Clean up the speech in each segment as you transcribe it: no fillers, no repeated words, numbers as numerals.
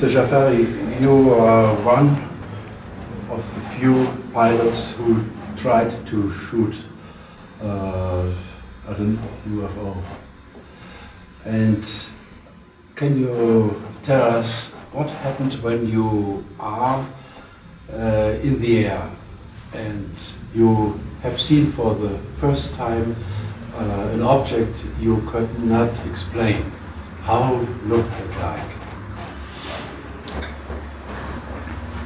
Mr. Jafari, you are one of the few pilots who tried to shoot at an UFO. And can you tell us what happened when you are in the air and you have seen for the first time an object you could not explain? How looked it like?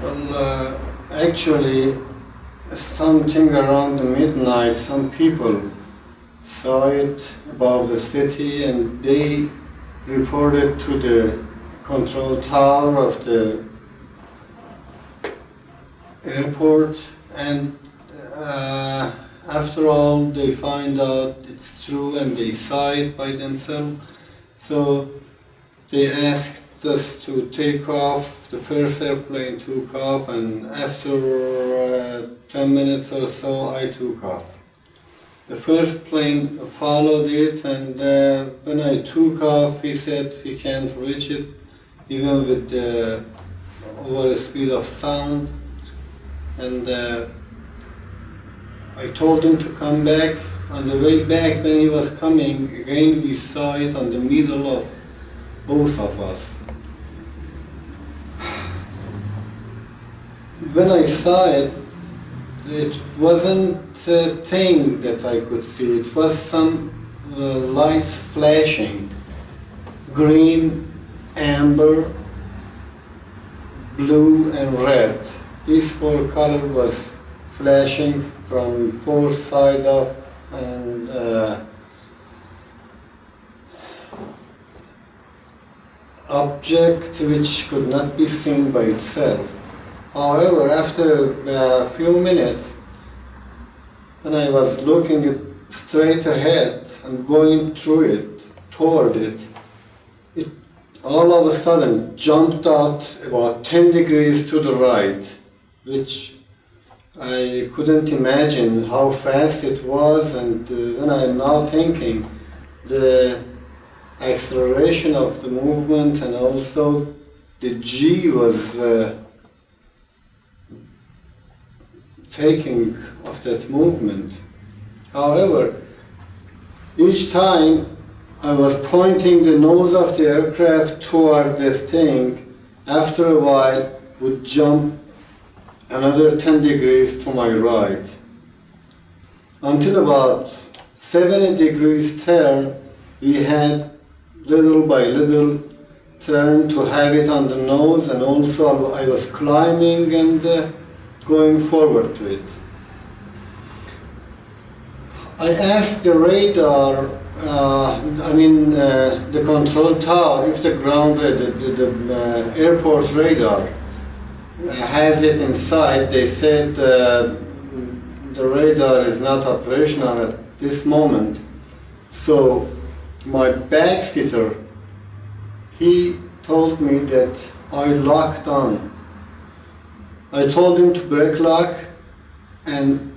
Well, actually, something around the midnight, some people saw it above the city and they reported to the control tower of the airport, and after all they find out it's true and they saw it by themselves. So they asked us to take off. The first airplane took off, and after 10 minutes or so I took off. The first plane followed it, and when I took off he said he can't reach it even with the over the speed of sound, and I told him to come back. On the way back, when he was coming, again we saw it on the middle of both of us. When I saw it, it wasn't a thing that I could see. It was some lights flashing, green, amber, blue and red. These four colors was flashing from four sides of and object which could not be seen by itself. However, after a few minutes, when I was looking straight ahead and going through it, toward it, it all of a sudden jumped out about 10 degrees to the right, which I couldn't imagine how fast it was, and when I'm now thinking, the acceleration of the movement and also the G was taking of that movement. However, each time I was pointing the nose of the aircraft toward this thing, after a while would jump another 10 degrees to my right, until about 70 degrees turn. We had little by little turn to have it on the nose, and also I was climbing and going forward to it. I asked the radar, the control tower, if the ground, the airport radar has it inside. They said the radar is not operational at this moment. So my back-sitter, he told me that I locked on. I told him to brake lock and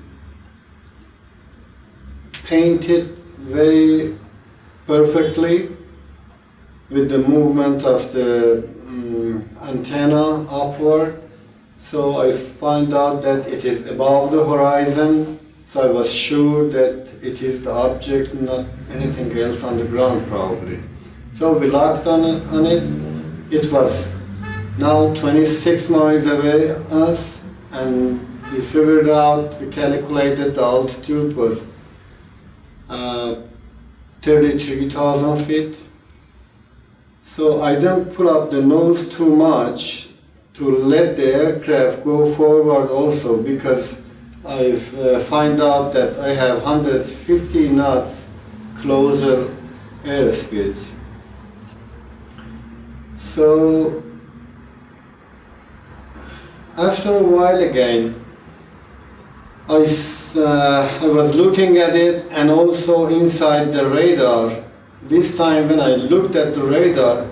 paint it very perfectly with the movement of the antenna upward. So I find out that it is above the horizon, so I was sure that it is the object, not anything else on the ground probably. So we locked on it. It was now 26 miles away us, and we figured out, we calculated the altitude was 33,000 feet. So I didn't pull up the nose too much to let the aircraft go forward also, because I find out that I have 150 knots closer airspeed. So after a while again, I was looking at it, and also inside the radar. This time when I looked at the radar,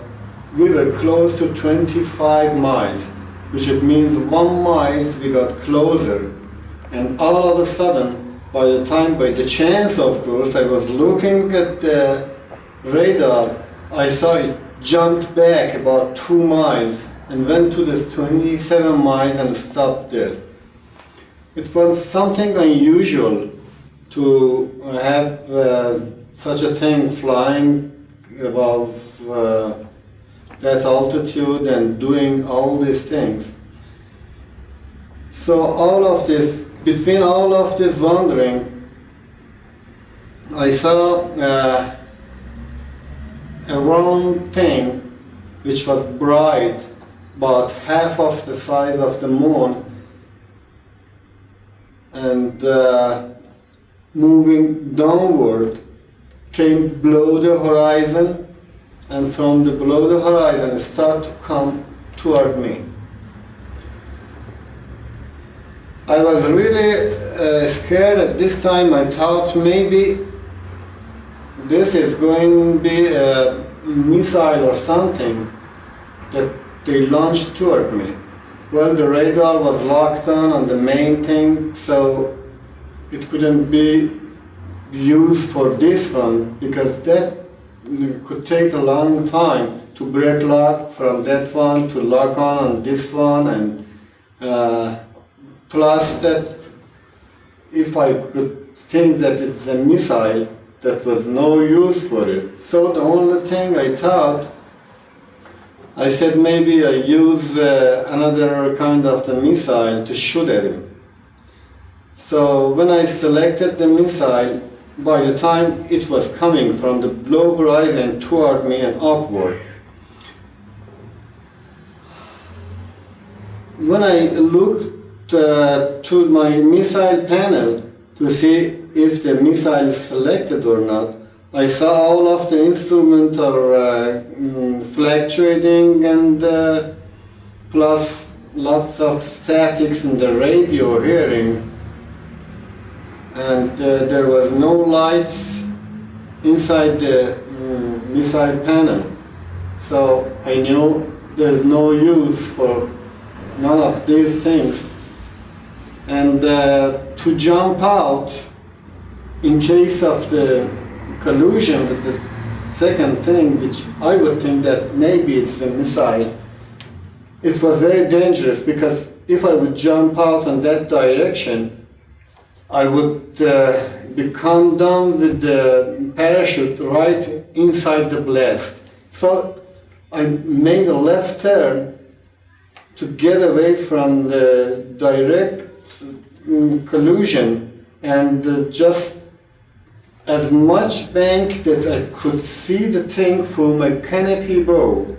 we were close to 25 miles, which it means 1 mile we got closer. And all of a sudden, by the chance of course, I was looking at the radar, I saw it jumped back about 2 miles and went to the 27 miles and stopped there. It was something unusual to have such a thing flying above that altitude and doing all these things. So between all of this wandering, I saw a round thing which was bright, about half of the size of the moon, and moving downward, came below the horizon, and from below the horizon it started to come toward me. I was really scared at this time. I thought maybe this is going to be a missile or something that they launched toward me. Well, the radar was locked on the main thing, so it couldn't be used for this one, because that could take a long time to break lock from that one to lock on this one, and plus that if I could think that it's a missile, that was no use for it. So the only thing I thought, I said maybe I use another kind of the missile to shoot at him. So when I selected the missile, by the time it was coming from the below horizon toward me and upward, when I looked to my missile panel to see if the missile is selected or not, I saw all of the instruments are fluctuating, and plus lots of statics in the radio hearing, and there was no lights inside the missile panel. So I knew there's no use for none of these things. And to jump out in case of the collision with the second thing, which I would think that maybe it's a missile, it was very dangerous, because if I would jump out in that direction, I would come down with the parachute right inside the blast. So I made a left turn to get away from the direct collision, and just as much bank that I could see the thing through my canopy bow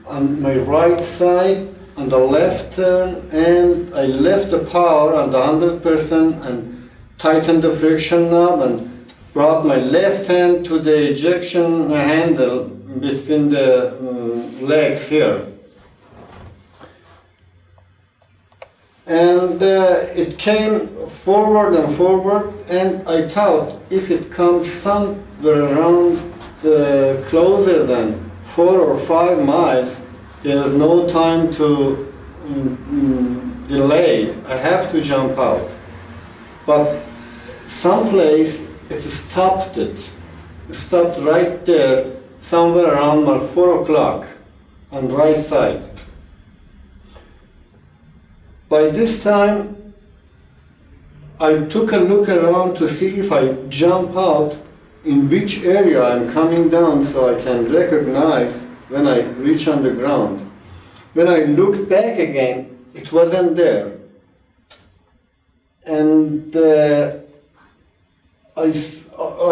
on my right side, on the left turn, and I left the power on the 100% and tightened the friction knob and brought my left hand to the ejection handle between the legs here. And it came forward and forward, and I thought if it comes somewhere around closer than 4 or 5 miles, there is no time to delay. I have to jump out. But someplace it stopped it. It stopped right there, somewhere around 4 o'clock on the right side. By this time, I took a look around to see if I jump out, in which area I'm coming down, so I can recognize when I reach on the ground. When I looked back again, it wasn't there. And I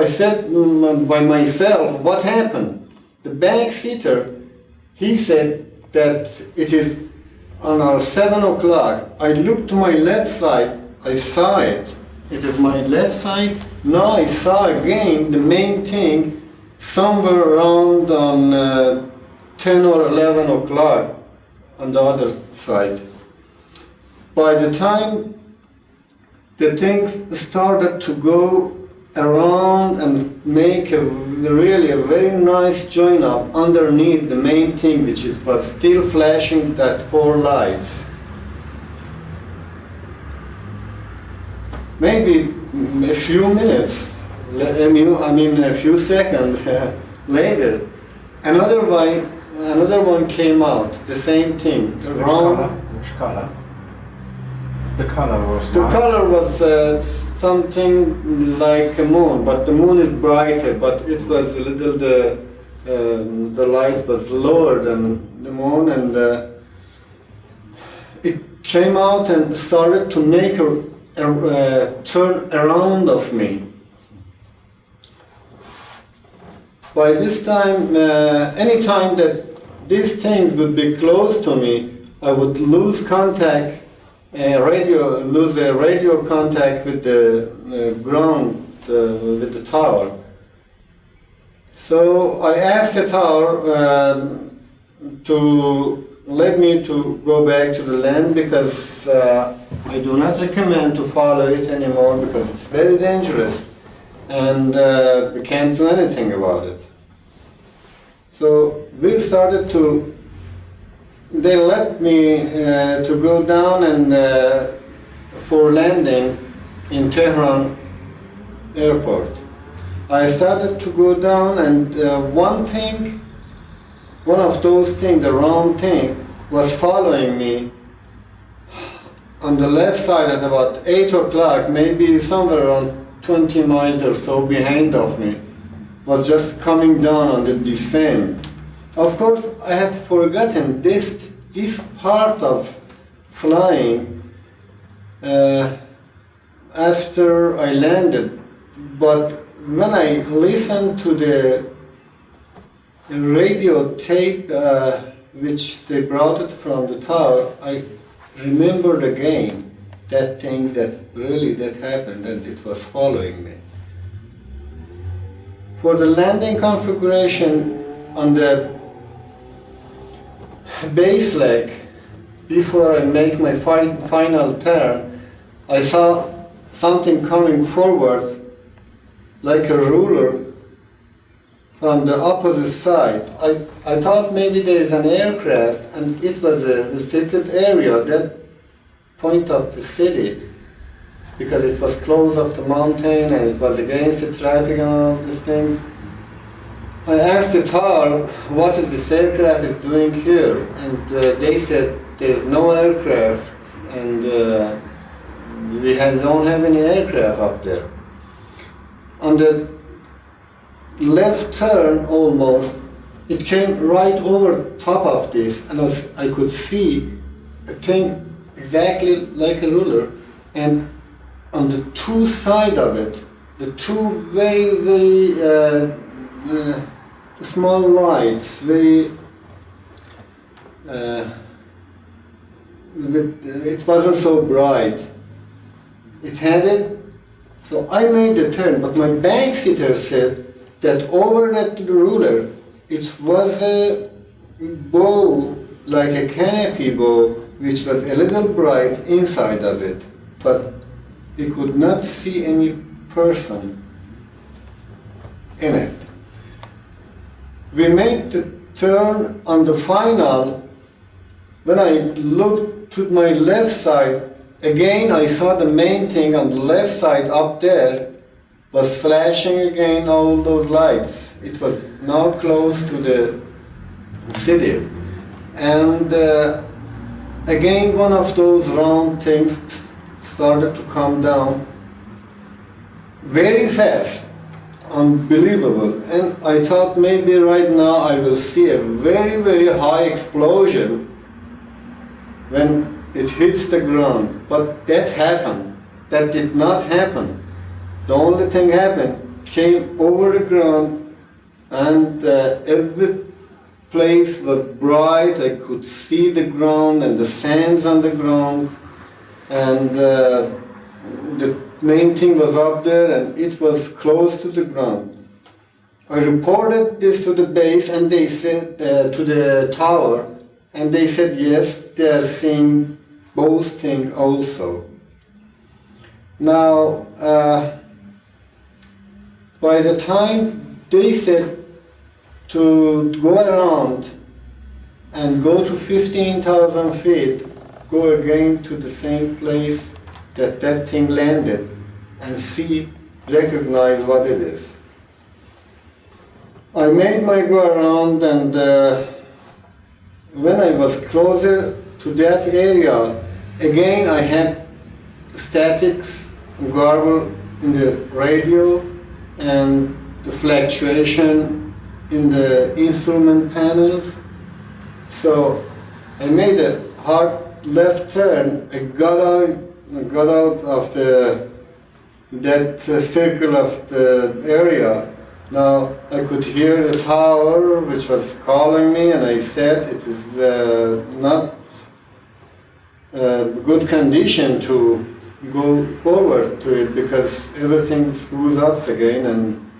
said by myself, what happened? The back-seater, he said that it is on our 7 o'clock. I looked to my left side, I saw it. It is my left side. Now I saw again the main thing somewhere around on 10 or 11 o'clock on the other side. By the time the things started to go around and make a very nice join up underneath the main thing, which was still flashing that 4 lights. Maybe a few minutes, I mean a few seconds later, another another one came out, the same thing. Which color? Which color? The color was The not. color was something like a moon, but the moon is brighter, but it was a little, the light was lower than the moon, and it came out and started to make a turn around of me. By this time, any time that these things would be close to me, I would lose contact, lose a radio contact with the ground, with the tower. So I asked the tower to let me to go back to the land, because I do not recommend to follow it anymore, because it's very dangerous and we can't do anything about it. So we started to, they let me to go down and for landing in Teheran airport. I started to go down, and one of those things, the round thing, was following me on the left side at about 8 o'clock, maybe somewhere around 20 miles or so behind of me, was just coming down on the descent. Of course, I had forgotten this part of flying after I landed, but when I listened to the radio tape which they brought it from the tower, I remembered again that thing that happened, and it was following me. For the landing configuration on the base leg, before I make my final turn, I saw something coming forward like a ruler from the opposite side. I thought maybe there is an aircraft, and it was a restricted area, that point of the city, because it was close of the mountain and it was against the traffic and all these things. I asked the tower, what is this aircraft is doing here? And they said there's no aircraft, and we don't have any aircraft up there. On the left turn almost, it came right over top of this, and I could see a thing exactly like a ruler, and on the two sides of it, the two very, very small lights, very, it wasn't so bright. It had it, so I made the turn, but my backseater said that over that ruler, it was a bow, like a canopy bow, which was a little bright inside of it, but he could not see any person in it. We made the turn on the final. When I looked to my left side, again I saw the main thing on the left side up there was flashing again, all those lights. It was now close to the city. And again one of those round things started to come down very fast, unbelievable. And I thought maybe right now I will see a very, very high explosion when it hits the ground. But that happened. That did not happen. The only thing happened, came over the ground, and every place was bright. I could see the ground and the sands on the ground, and the main thing was up there, and it was close to the ground. I reported this to the base, and they said to the tower, and they said yes, they are seeing both things also. Now, by the time they said to go around and go to 15,000 feet, go again to the same place that thing landed, and recognize what it is. I made my go around, and when I was closer to that area, again I had statics, garble in the radio, and the fluctuation in the instrument panels. So I made a hard left turn. I got out of that circle of the area. Now I could hear the tower which was calling me, and I said it is not good condition to go forward to it because everything screws up again, and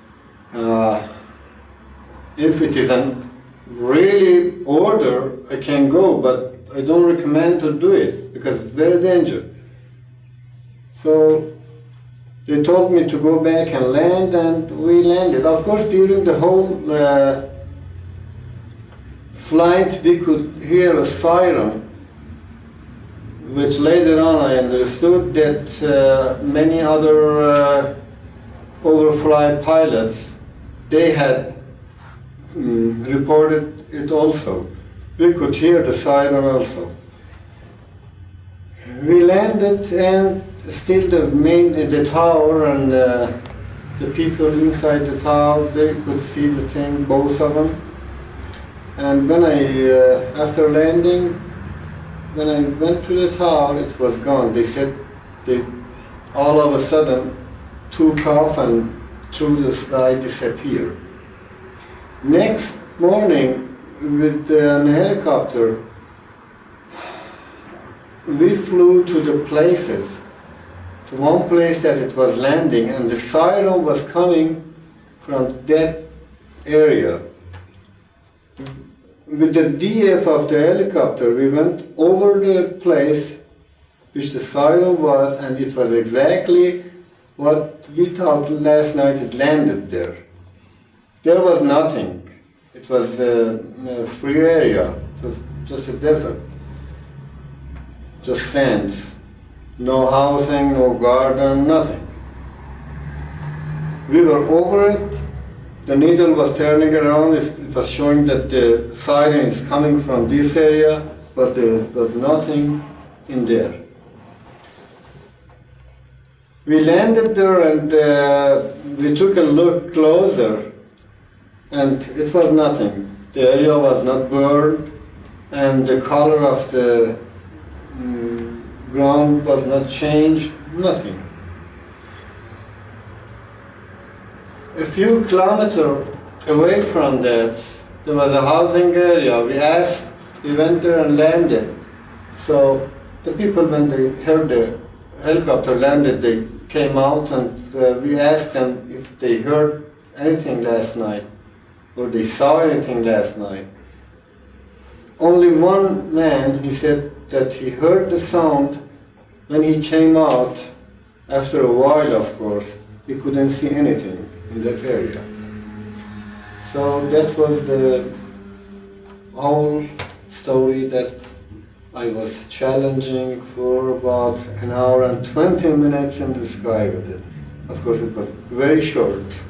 if it isn't really order, I can go, but I don't recommend to do it because it's very dangerous. So they told me to go back and land, and we landed. Of course, during the whole flight, we could hear a siren, which later on I understood that many other overfly pilots, they had reported it also. We could hear the siren also. We landed, and still the tower and the people inside the tower, they could see the thing, both of them. And when after landing, when I went to the tower, it was gone. They said they all of a sudden took off and through the sky disappeared. Next morning, with a helicopter, we flew to the places, to one place that it was landing, and the siren was coming from that area. With the DF of the helicopter, we went over the place which the siren was, and it was exactly what we thought last night it landed there. There was nothing. It was a free area. It was just a desert. Just sands. No housing, no garden, nothing. We were over it. The needle was turning around. It was showing that the siren is coming from this area, but there was nothing in there. We landed there, and we took a look closer, and it was nothing. The area was not burned, and the color of the ground was not changed, nothing. A few kilometers away from that, there was a housing area. We went there and landed. So the people, when they heard the helicopter landed, they came out, and we asked them if they heard anything last night, or they saw anything last night. Only one man, he said that he heard the sound when he came out. After a while, of course, he couldn't see anything in that area. So that was the whole story that I was challenging for about an hour and 20 minutes in the sky with it. Of course, it was very short.